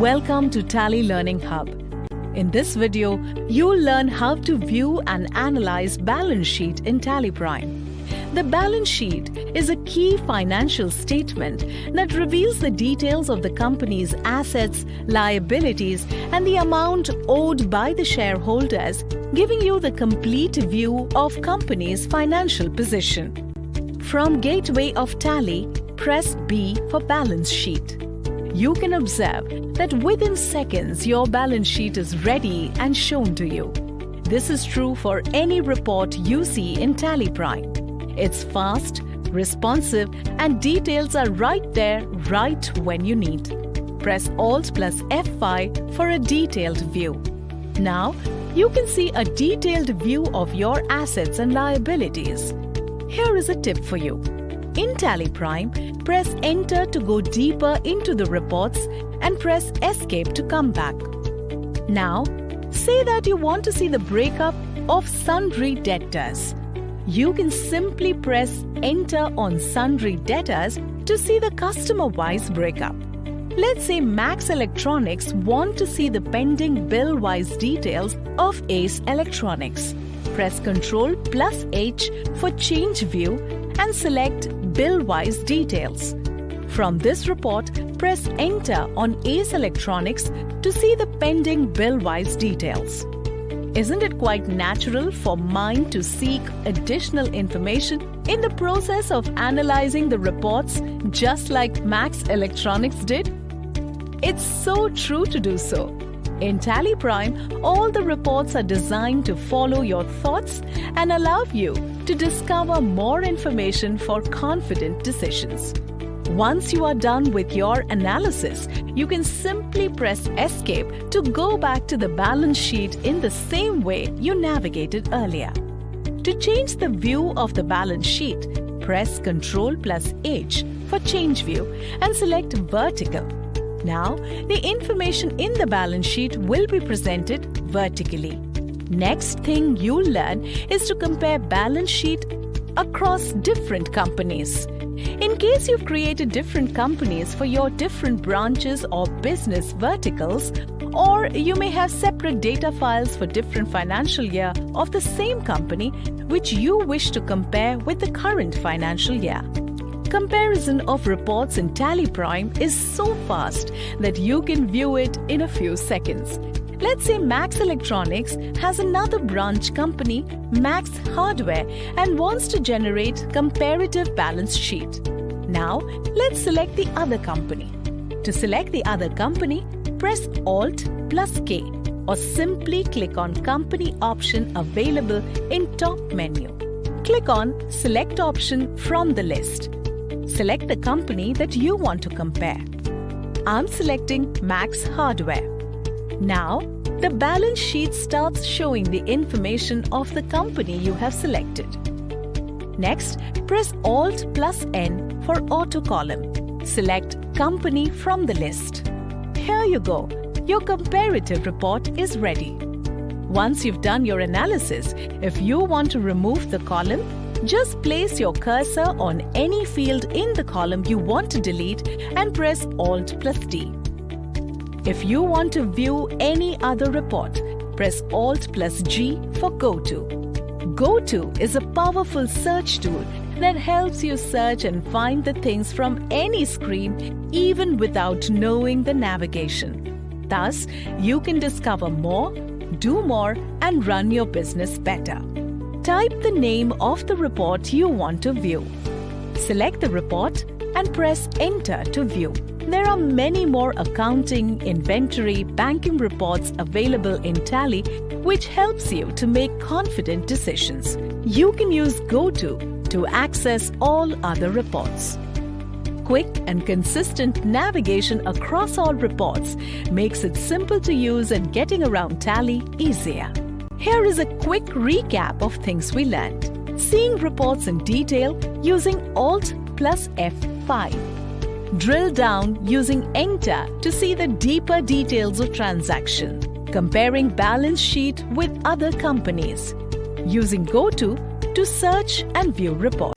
Welcome to Tally Learning Hub. In this video, you'll learn how to view and analyze balance sheet in Tally Prime. The balance sheet is a key financial statement that reveals the details of the company's assets, liabilities, and the amount owed by the shareholders, giving you the complete view of company's financial position. From Gateway of Tally, press B for balance sheet. You can observe that within seconds your balance sheet is ready and shown to you. This is true for any report you see in Tally Prime. It's fast, responsive, and details are right there right when you need. Press Alt plus F5 for a detailed view. Now, you can see a detailed view of your assets and liabilities. Here is a tip for you. In Tally Prime, press Enter to go deeper into the reports and press Escape to come back. Now, say that you want to see the breakup of sundry debtors. You can simply press Enter on sundry debtors to see the customer-wise breakup. Let's say Max Electronics want to see the pending bill-wise details of Ace Electronics. Press Ctrl plus H for Change View and select Bill-wise details. From this report, press Enter on Ace Electronics to see the pending bill-wise details. Isn't it quite natural for mind to seek additional information in the process of analyzing the reports, just like Max Electronics did? It's so true to do so. In Tally Prime, all the reports are designed to follow your thoughts and allow you to discover more information for confident decisions. Once you are done with your analysis, you can simply press Escape to go back to the balance sheet in the same way you navigated earlier. To change the view of the balance sheet, press Ctrl plus H for Change View and select Vertical. Now, the information in the balance sheet will be presented vertically. Next thing you'll learn is to compare balance sheet across different companies. In case you've created different companies for your different branches or business verticals, or you may have separate data files for different financial year of the same company which you wish to compare with the current financial year. Comparison of reports in Tally Prime is so fast that you can view it in a few seconds. Let's say Max Electronics has another branch company, Max Hardware, and wants to generate comparative balance sheet. Now, let's select the other company. To select the other company, press Alt plus K or simply click on Company option available in top menu. Click on Select option from the list. Select the company that you want to compare. I'm selecting Max Hardware. Now, the balance sheet starts showing the information of the company you have selected. Next, press Alt plus N for Auto Column. Select Company from the list. Here you go. Your comparative report is ready. Once you've done your analysis, if you want to remove the column, just place your cursor on any field in the column you want to delete and press Alt plus D. If you want to view any other report, press Alt plus G for Go To. Go To is a powerful search tool that helps you search and find the things from any screen even without knowing the navigation. Thus, you can discover more, do more, and run your business better. Type the name of the report you want to view. Select the report and press Enter to view. There are many more accounting, inventory, banking reports available in Tally, which helps you to make confident decisions. You can use GoTo to access all other reports. Quick and consistent navigation across all reports makes it simple to use and getting around Tally easier. Here is a quick recap of things we learned. Seeing reports in detail using Alt plus F5. Drill down using Enter to see the deeper details of transaction. Comparing balance sheet with other companies. Using GoTo to search and view report.